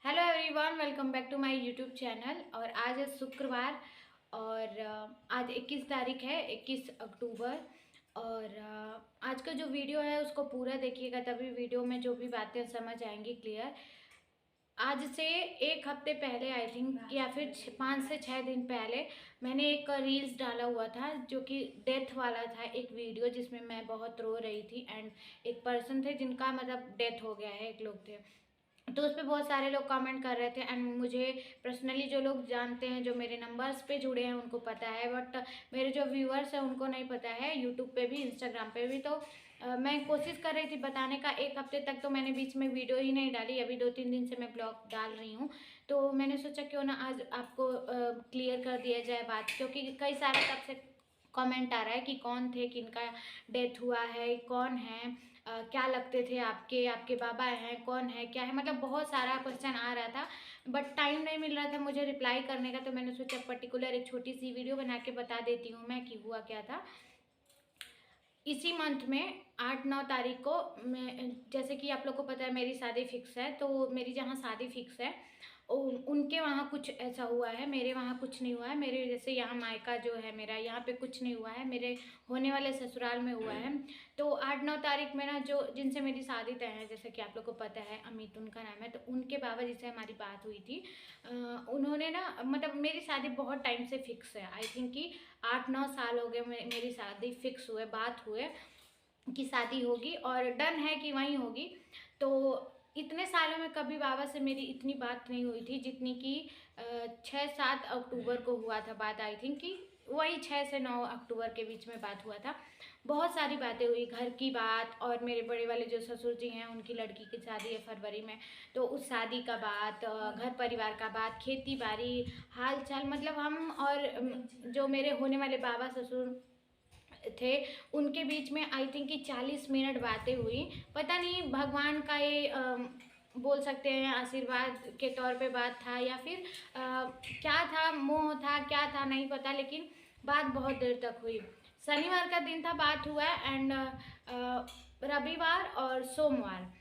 Hello everyone, welcome back to my YouTube channel. और आज है शुक्रवार और आज 21 तारीख है, 21 अक्टूबर। और आज का जो वीडियो है उसको पूरा देखिएगा, तभी वीडियो में जो भी बातें समझ आएंगी क्लियर। आज से एक हफ्ते पहले आई थिंक, या फिर 5 से 6 दिन पहले मैंने एक रील्स डाला हुआ था जो कि डेथ वाला था। एक वीडियो जिसमें मैं बहुत रो रही थी एंड एक पर्सन थे जिनका मतलब डेथ हो गया है, एक लोग थे। तो उस पर बहुत सारे लोग कमेंट कर रहे थे एंड मुझे पर्सनली जो लोग जानते हैं, जो मेरे नंबर्स पे जुड़े हैं, उनको पता है, बट मेरे जो व्यूअर्स हैं उनको नहीं पता है। यूट्यूब पे भी, इंस्टाग्राम पे भी। तो मैं कोशिश कर रही थी बताने का। एक हफ्ते तक तो मैंने बीच में वीडियो ही नहीं डाली, अभी 2-3 दिन से मैं ब्लॉग डाल रही हूँ। तो मैंने सोचा क्यों ना आज आपको क्लियर कर दिया जाए बात, क्योंकि कई सारे तब से कमेंट आ रहा है कि कौन थे, किनका डेथ हुआ है, कौन है, क्या लगते थे आपके, आपके बाबा हैं, कौन है, क्या है, मतलब बहुत सारा क्वेश्चन आ रहा था। बट टाइम नहीं मिल रहा था मुझे रिप्लाई करने का, तो मैंने सोचा पर्टिकुलर एक छोटी सी वीडियो बना के बता देती हूँ मैं कि हुआ क्या था। इसी मंथ में 8-9 तारीख को मैं, जैसे कि आप लोग को पता है मेरी शादी फिक्स है, तो मेरी जहाँ शादी फिक्स है उनके वहाँ कुछ ऐसा हुआ है, मेरे वहाँ कुछ नहीं हुआ है। मेरे जैसे यहाँ मायका जो है मेरा, यहाँ पे कुछ नहीं हुआ है, मेरे होने वाले ससुराल में हुआ है। तो 8-9 तारीख में ना, जो जिनसे मेरी शादी तय है, जैसे कि आप लोग को पता है, अमित उनका नाम है, तो उनके बाबा जी से हमारी बात हुई थी। उन्होंने ना, मतलब मेरी शादी बहुत टाइम से फिक्स है, आई थिंक कि 8-9 साल हो गए मेरी शादी फिक्स हुए, बात हुए कि शादी होगी और डन है कि वहीं होगी। तो इतने सालों में कभी बाबा से मेरी इतनी बात नहीं हुई थी जितनी कि 6-7 अक्टूबर को हुआ था बात। आई थिंक कि वही 6 से 9 अक्टूबर के बीच में बात हुआ था। बहुत सारी बातें हुई, घर की बात, और मेरे बड़े वाले जो ससुर जी हैं उनकी लड़की की शादी है फरवरी में, तो उस शादी का बात, घर परिवार का बात, खेती बाड़ी, हाल चाल, मतलब हम और जो मेरे होने वाले बाबा ससुर थे उनके बीच में आई थिंक कि 40 मिनट बातें हुई। पता नहीं भगवान का ये बोल सकते हैं आशीर्वाद के तौर पे बात था, या फिर क्या था, मोह था, क्या था नहीं पता, लेकिन बात बहुत देर तक हुई। शनिवार का दिन था, बात हुआ एंड रविवार और सोमवार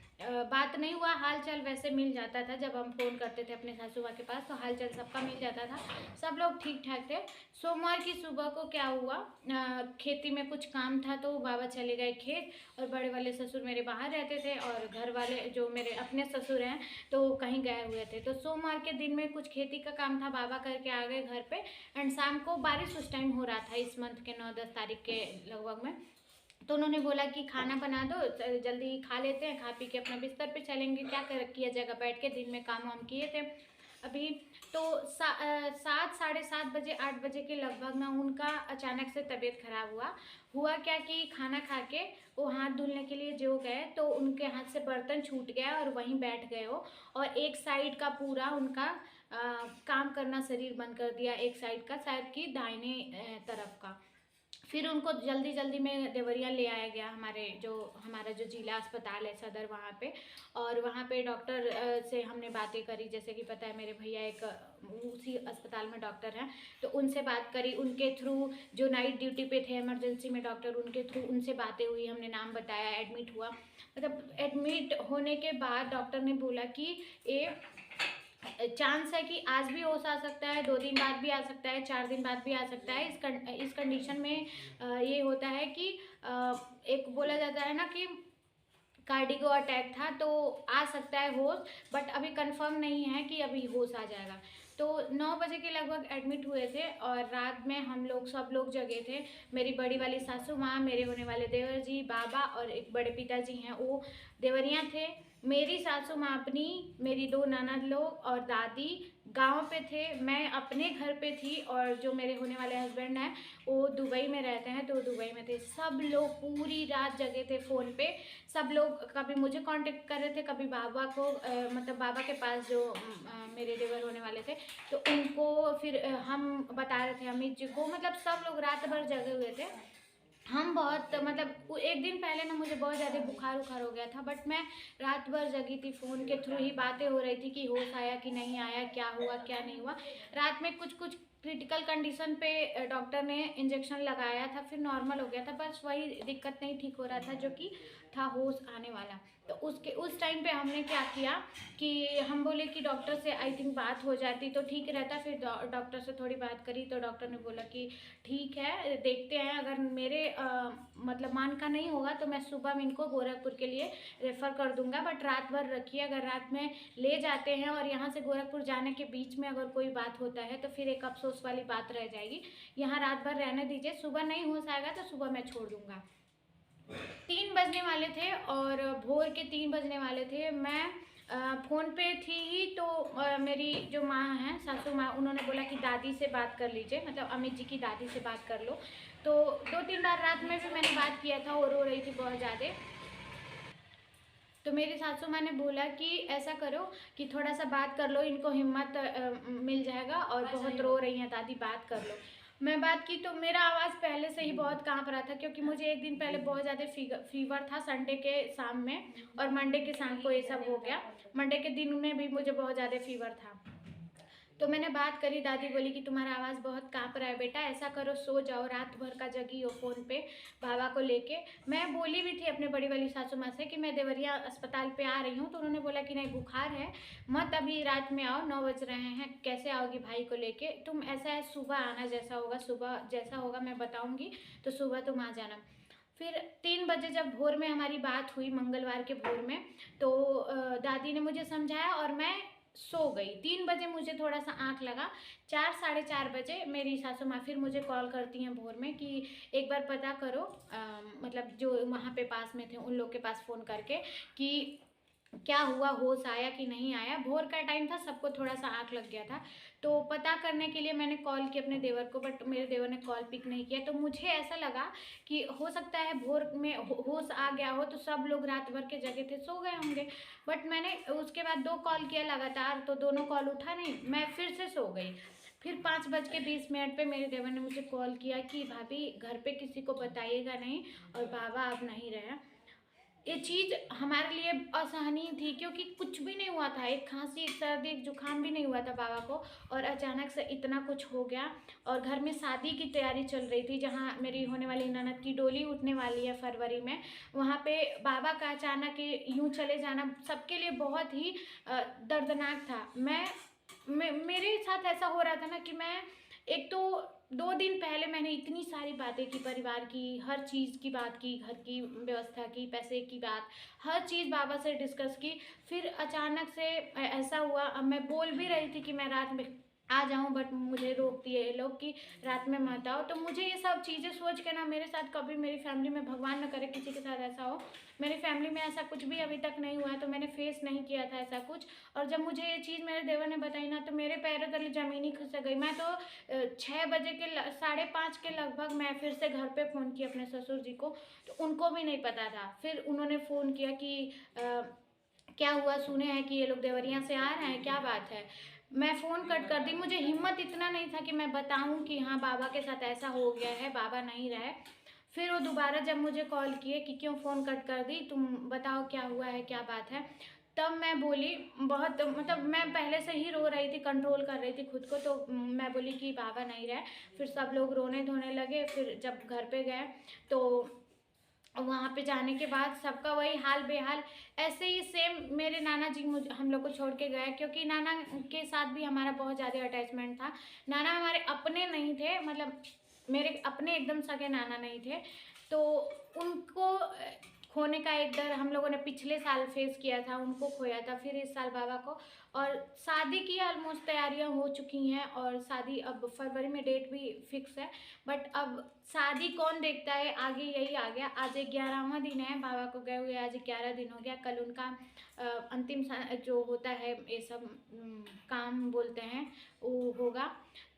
बात नहीं हुआ। हाल चाल वैसे मिल जाता था, जब हम फ़ोन करते थे अपने सासू माँ के पास तो हाल चाल सबका मिल जाता था, सब लोग ठीक ठाक थे। सोमवार की सुबह को क्या हुआ, खेती में कुछ काम था तो बाबा चले गए खेत, और बड़े वाले ससुर मेरे बाहर रहते थे और घर वाले जो मेरे अपने ससुर हैं तो कहीं गए हुए थे। तो सोमवार के दिन में कुछ खेती का काम था, बाबा करके आ गए घर पे एंड शाम को बारिश उस टाइम हो रहा था, इस मंथ के 9-10 तारीख के लगभग में। तो उन्होंने बोला कि खाना बना दो, जल्दी खा लेते हैं, खा पी के अपना बिस्तर पे चलेंगे, क्या किया जाएगा बैठ के, दिन में काम वाम किए थे अभी। तो 7, 7:30 बजे, 8 बजे के लगभग ना उनका अचानक से तबीयत खराब हुआ क्या कि खाना खा के वो हाथ धुलने के लिए जो गए तो उनके हाथ से बर्तन छूट गया और वहीं बैठ गए हो, और एक साइड का पूरा उनका काम करना शरीर बंद कर दिया, एक साइड का, शायद कि दाहिने तरफ का। फिर उनको जल्दी जल्दी में देवरिया ले आया गया, हमारा जो जिला अस्पताल है सदर, वहाँ पे। और वहाँ पे डॉक्टर से हमने बातें करी, जैसे कि पता है मेरे भैया एक उसी अस्पताल में डॉक्टर हैं, तो उनसे बात करी, उनके थ्रू जो नाइट ड्यूटी पे थे इमरजेंसी में डॉक्टर, उनके थ्रू उनसे बातें हुई, हमने नाम बताया, एडमिट हुआ। मतलब एडमिट होने के बाद डॉक्टर ने बोला कि ये चांस है कि आज भी होश आ सकता है, 2 दिन बाद भी आ सकता है, 4 दिन बाद भी आ सकता है। इस कंडीशन में ये होता है कि एक बोला जाता है ना कि कार्डिको अटैक था, तो आ सकता है होश, बट अभी कंफर्म नहीं है कि अभी होश आ जाएगा। तो 9 बजे के लगभग एडमिट हुए थे और रात में हम लोग सब लोग जगे थे। मेरी बड़ी वाली सासू माँ, मेरे होने वाले देवर जी, बाबा और एक बड़े पिताजी हैं वो देवरिया थे। मेरी सासू माँ अपनी, मेरी 2 ननद लोग और दादी गांव पे थे, मैं अपने घर पे थी, और जो मेरे होने वाले हस्बैंड हैं वो दुबई में रहते हैं, तो दुबई में थे। सब लोग पूरी रात जगे थे फ़ोन पे। सब लोग कभी मुझे कांटेक्ट कर रहे थे, कभी बाबा को, मतलब बाबा के पास जो मेरे देवर होने वाले थे तो उनको, फिर हम बता रहे थे अमित जी को, मतलब सब लोग रात भर जगे हुए थे। हम बहुत, मतलब एक दिन पहले ना मुझे बहुत ज़्यादा बुखार उखार हो गया था, बट मैं रात भर जगी थी, फ़ोन के थ्रू ही बातें हो रही थी कि होश आया कि नहीं आया, क्या हुआ क्या नहीं हुआ। रात में कुछ कुछ क्रिटिकल कंडीशन पे डॉक्टर ने इंजेक्शन लगाया था, फिर नॉर्मल हो गया था, बस वही दिक्कत नहीं ठीक हो रहा था जो कि था होश आने वाला। तो उस टाइम पे हमने क्या किया कि हम बोले कि डॉक्टर से आई थिंक बात हो जाती तो ठीक रहता। फिर डॉक्टर से थोड़ी बात करी तो डॉक्टर ने बोला कि ठीक है, देखते हैं, अगर मेरे मतलब मान का नहीं होगा तो मैं सुबह में इनको गोरखपुर के लिए रेफ़र कर दूंगा, बट रात भर रखिए, अगर रात में ले जाते हैं और यहाँ से गोरखपुर जाने के बीच में अगर कोई बात होता है तो फिर एक अफसोस वाली बात रह जाएगी। यहाँ रात भर रहने दीजिए, सुबह नहीं होश आएगा तो सुबह मैं छोड़ दूंगा। 3 बजने वाले थे और भोर के 3 बजने वाले थे। मैं फ़ोन पे थी ही तो मेरी जो माँ हैं, सासू माँ, उन्होंने बोला कि दादी से बात कर लीजिए, मतलब अमित जी की दादी से बात कर लो। तो 2-3 बार रात में भी मैंने बात किया था और रो रही थी बहुत ज़्यादा। तो मेरी सासू माँ ने बोला कि ऐसा करो कि थोड़ा सा बात कर लो, इनको हिम्मत मिल जाएगा, और बहुत रो रही हैं दादी, बात कर लो। मैं बात की तो मेरा आवाज़ पहले से ही बहुत कांप रहा था, क्योंकि मुझे एक दिन पहले बहुत ज़्यादा फीवर था संडे के शाम में, और मंडे के शाम को ये सब हो गया। मंडे के दिन में भी मुझे बहुत ज़्यादा फीवर था। तो मैंने बात करी, दादी बोली कि तुम्हारा आवाज़ बहुत काँप रहा है बेटा, ऐसा करो सो जाओ, रात भर का जगी हो फ़ोन पे बाबा को लेके। मैं बोली भी थी अपने बड़ी वाली सासू माँ से कि मैं देवरिया अस्पताल पे आ रही हूँ, तो उन्होंने बोला कि नहीं बुखार है, मत अभी रात में आओ, 9 बज रहे हैं, कैसे आओगी भाई को लेके, तुम ऐसा है सुबह आना, जैसा होगा सुबह, जैसा होगा मैं बताऊँगी तो सुबह तुम आ जाना। फिर 3 बजे जब भोर में हमारी बात हुई, मंगलवार के भोर में, तो दादी ने मुझे समझाया और मैं सो गई। 3 बजे मुझे थोड़ा सा आँख लगा, 4 साढ़े 4 बजे मेरी सासू माँ फिर मुझे कॉल करती हैं भोर में कि एक बार पता करो, मतलब जो वहाँ पे पास में थे उन लोग के पास फ़ोन करके कि क्या हुआ, होश आया कि नहीं आया। भोर का टाइम था, सबको थोड़ा सा आँख लग गया था, तो पता करने के लिए मैंने कॉल की अपने देवर को, बट मेरे देवर ने कॉल पिक नहीं किया। तो मुझे ऐसा लगा कि हो सकता है भोर में होश आ गया हो, तो सब लोग रात भर के जगह थे, सो गए होंगे। बट मैंने उसके बाद 2 कॉल किया लगातार, तो दोनों कॉल उठा नहीं, मैं फिर से सो गई। फिर 5:20 पे मेरे देवर ने मुझे कॉल किया कि भाभी घर पे किसी को बताइएगा नहीं, और बाबा अब नहीं रहे। ये चीज़ हमारे लिए असहनीय थी, क्योंकि कुछ भी नहीं हुआ था, एक खांसी, एक सर्दी, एक जुकाम भी नहीं हुआ था बाबा को, और अचानक से इतना कुछ हो गया। और घर में शादी की तैयारी चल रही थी, जहाँ मेरी होने वाली ननद की डोली उठने वाली है फरवरी में। वहाँ पे बाबा का अचानक यूँ चले जाना सबके लिए बहुत ही दर्दनाक था। मेरे साथ ऐसा हो रहा था ना कि मैं, एक तो 2 दिन पहले मैंने इतनी सारी बातें की, परिवार की हर चीज़ की बात की, घर की व्यवस्था की, पैसे की बात, हर चीज़ बाबा से डिस्कस की। फिर अचानक से ऐसा हुआ, अब मैं बोल भी रही थी कि मैं रात में आ जाऊं, बट मुझे रोक दिए ये लोग कि रात में मत आओ। तो मुझे ये सब चीज़ें सोच के ना, मेरे साथ कभी मेरी फैमिली में, भगवान न करे किसी के साथ ऐसा हो, मेरी फैमिली में ऐसा कुछ भी अभी तक नहीं हुआ है, तो मैंने फेस नहीं किया था ऐसा कुछ। और जब मुझे ये चीज़ मेरे देवर ने बताई ना, तो मेरे पैरों तले ज़मीन ही खिसक गई। मैं तो 6 बजे के 5:30 के लगभग मैं फिर से घर पे फ़ोन की अपने ससुर जी को, तो उनको भी नहीं पता था। फिर उन्होंने फ़ोन किया कि क्या हुआ, सुने हैं कि ये लोग देवरिया से आ रहे हैं, क्या बात है। मैं फ़ोन कट कर दी, मुझे हिम्मत इतना नहीं था कि मैं बताऊं कि हाँ बाबा के साथ ऐसा हो गया है, बाबा नहीं रहे। फिर वो दोबारा जब मुझे कॉल किए कि क्यों फ़ोन कट कर दी, तुम बताओ क्या हुआ है, क्या बात है। तब मैं बोली, बहुत मतलब मैं पहले से ही रो रही थी, कंट्रोल कर रही थी खुद को, तो मैं बोली कि बाबा नहीं रहे। फिर सब लोग रोने धोने लगे। फिर जब घर पे गए तो वहाँ पे जाने के बाद सबका वही हाल बेहाल, ऐसे ही सेम मेरे नाना जी हम लोग को छोड़ के गए, क्योंकि नाना के साथ भी हमारा बहुत ज़्यादा अटैचमेंट था। नाना हमारे अपने नहीं थे, मतलब मेरे अपने एकदम सगे नाना नहीं थे, तो उनको खोने का एक डर हम लोगों ने पिछले साल फेस किया था, उनको खोया था, फिर इस साल बाबा को। और शादी की ऑलमोस्ट तैयारियां हो चुकी हैं, और शादी अब फरवरी में डेट भी फिक्स है, बट अब शादी कौन देखता है, आगे यही आ गया। आज 11वां दिन है बाबा को गए हुए, आज 11 दिन हो गया। कल उनका अंतिम जो होता है, ये सब काम बोलते हैं, वो होगा।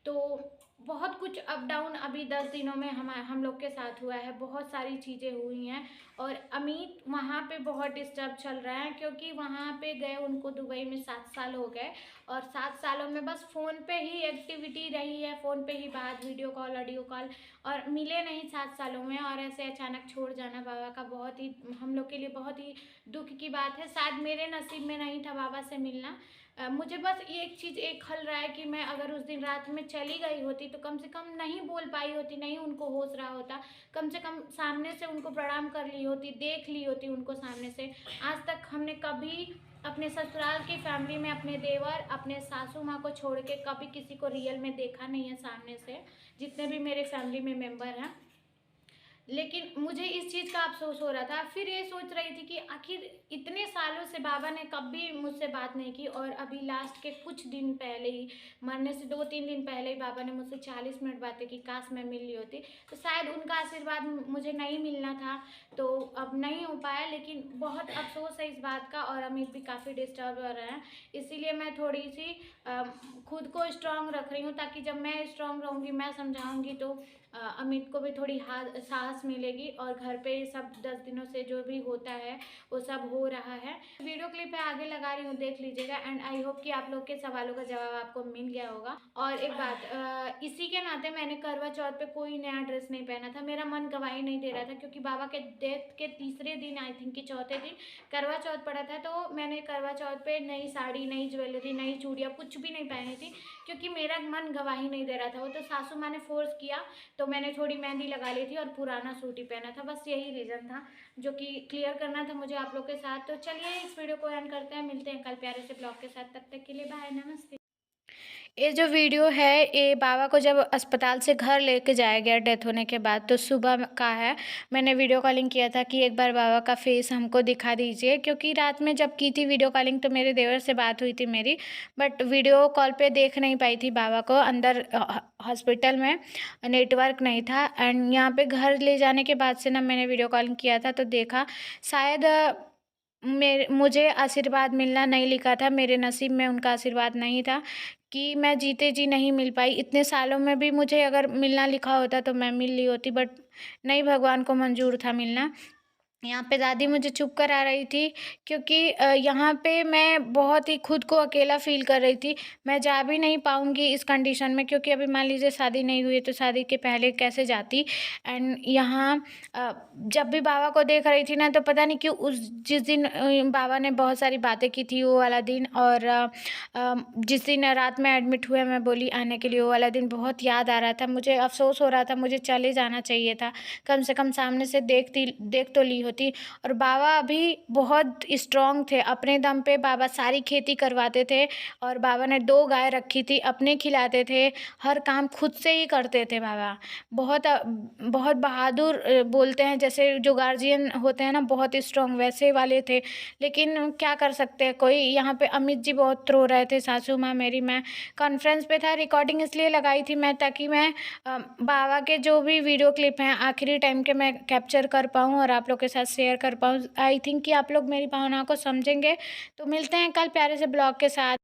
तो बहुत कुछ अप डाउन अभी 10 दिनों में हम लोग के साथ हुआ है, बहुत सारी चीज़ें हुई हैं। और अमित वहाँ पे बहुत डिस्टर्ब चल रहा है, क्योंकि वहाँ पे गए उनको दुबई में 7 साल हो गए, और 7 सालों में बस फ़ोन पे ही एक्टिविटी रही है, फ़ोन पे ही बात, वीडियो कॉल, ऑडियो कॉल, और मिले नहीं 7 सालों में। और ऐसे अचानक छोड़ जाना बाबा का बहुत ही, हम लोग के लिए बहुत ही दुख की बात है। शायद मेरे नसीब में नहीं था बाबा से मिलना, मुझे बस ये एक चीज़ एक खल रहा है कि मैं अगर उस दिन रात में चली गई होती तो कम से कम नहीं बोल पाई होती, नहीं उनको होश रहा होता, कम से कम सामने से उनको प्रणाम कर ली होती, देख ली होती उनको सामने से। आज तक हमने कभी अपने ससुराल की फैमिली में अपने देवर, अपने सासू माँ को छोड़ के कभी किसी को रियल में देखा नहीं है सामने से, जितने भी मेरे फैमिली में मेंबर हैं। लेकिन मुझे इस चीज़ का अफसोस हो रहा था। फिर ये सोच रही थी कि आखिर इतने सालों से बाबा ने कभी मुझसे बात नहीं की, और अभी लास्ट के कुछ दिन पहले ही, मरने से 2-3 दिन पहले ही बाबा ने मुझसे 40 मिनट बातें की। काश मैं मिल ली होती, तो शायद उनका आशीर्वाद मुझे नहीं मिलना था, तो अब नहीं हो पाया। लेकिन बहुत अफसोस है इस बात का, और अमित भी काफ़ी डिस्टर्ब हो रहे हैं। इसीलिए मैं थोड़ी सी खुद को स्ट्रांग रख रही हूँ, ताकि जब मैं स्ट्रांग रहूँगी, मैं समझाऊँगी, तो अमित को भी थोड़ी साहस मिलेगी। और घर पे सब 10 दिनों से जो भी होता है वो सब हो रहा है। वीडियो क्लिप है आगे लगा रही हूँ, देख लीजिएगा। एंड आई होप कि आप लोग के सवालों का जवाब आपको मिल गया होगा। और एक बात, इसी के नाते मैंने करवा चौथ पे कोई नया ड्रेस नहीं पहना था। मेरा मन गवाही नहीं दे रहा था, क्योंकि बाबा के डेथ के तीसरे दिन, आई थिंक कि चौथे दिन करवा चौथ पड़ा था। तो मैंने करवा चौथ पे नई साड़ी, नई ज्वेलरी, नई चूड़ियाँ कुछ भी नहीं पहनी थी, क्योंकि मेरा मन गवाही नहीं दे रहा था। वो तो सासू माँ ने फोर्स किया, तो मैंने थोड़ी मेहंदी लगा ली थी और पुराना सूट ही पहना था। बस यही रीज़न था जो कि क्लियर करना था मुझे आप लोग के साथ। तो चलिए इस वीडियो को एंड करते हैं, मिलते हैं कल प्यारे से ब्लॉग के साथ। तब तक के लिए बाय, नमस्ते। ये जो वीडियो है ये बाबा को जब अस्पताल से घर लेके जाया गया डेथ होने के बाद, तो सुबह का है। मैंने वीडियो कॉलिंग किया था कि एक बार बाबा का फेस हमको दिखा दीजिए, क्योंकि रात में जब की थी वीडियो कॉलिंग तो मेरे देवर से बात हुई थी मेरी, बट वीडियो कॉल पे देख नहीं पाई थी बाबा को। अंदर हॉस्पिटल में नेटवर्क नहीं था। एंड यहाँ पे घर ले जाने के बाद से ना मैंने वीडियो कॉलिंग किया था, तो देखा शायद मुझे आशीर्वाद मिलना नहीं लिखा था, मेरे नसीब में उनका आशीर्वाद नहीं था कि मैं जीते जी नहीं मिल पाई। इतने सालों में भी मुझे अगर मिलना लिखा होता तो मैं मिल ली होती, बट नहीं, भगवान को मंजूर था मिलना। यहाँ पे दादी मुझे चुप करा रही थी, क्योंकि यहाँ पे मैं बहुत ही खुद को अकेला फ़ील कर रही थी। मैं जा भी नहीं पाऊँगी इस कंडीशन में, क्योंकि अभी मान लीजिए शादी नहीं हुई है तो शादी के पहले कैसे जाती। एंड यहाँ जब भी बाबा को देख रही थी ना, तो पता नहीं क्यों उस जिस दिन बाबा ने बहुत सारी बातें की थी वो वाला दिन, और जिस दिन रात में एडमिट हुए मैं बोली आने के लिए, वो वाला दिन बहुत याद आ रहा था। मुझे अफ़सोस हो रहा था, मुझे चले जाना चाहिए था, कम से कम सामने से देख तो ली होती। और बाबा अभी बहुत स्ट्रॉन्ग थे, अपने दम पे बाबा सारी खेती करवाते थे, और बाबा ने 2 गाय रखी थी, अपने खिलाते थे, हर काम खुद से ही करते थे बाबा। बहुत बहादुर बोलते हैं, जैसे जो गार्जियन होते हैं ना बहुत स्ट्रॉन्ग, वैसे वाले थे। लेकिन क्या कर सकते हैं, कोई यहाँ पे अमित जी बहुत रो रहे थे, सासू माँ मेरी। मैं कॉन्फ्रेंस पे था, रिकॉर्डिंग इसलिए लगाई थी मैं ताकि मैं बाबा के जो भी वीडियो क्लिप हैं आखिरी टाइम के मैं कैप्चर कर पाऊँ और आप लोग के साथ शेयर कर पाऊँ। आई थिंक कि आप लोग मेरी भावनाओं को समझेंगे। तो मिलते हैं कल प्यारे से ब्लॉग के साथ।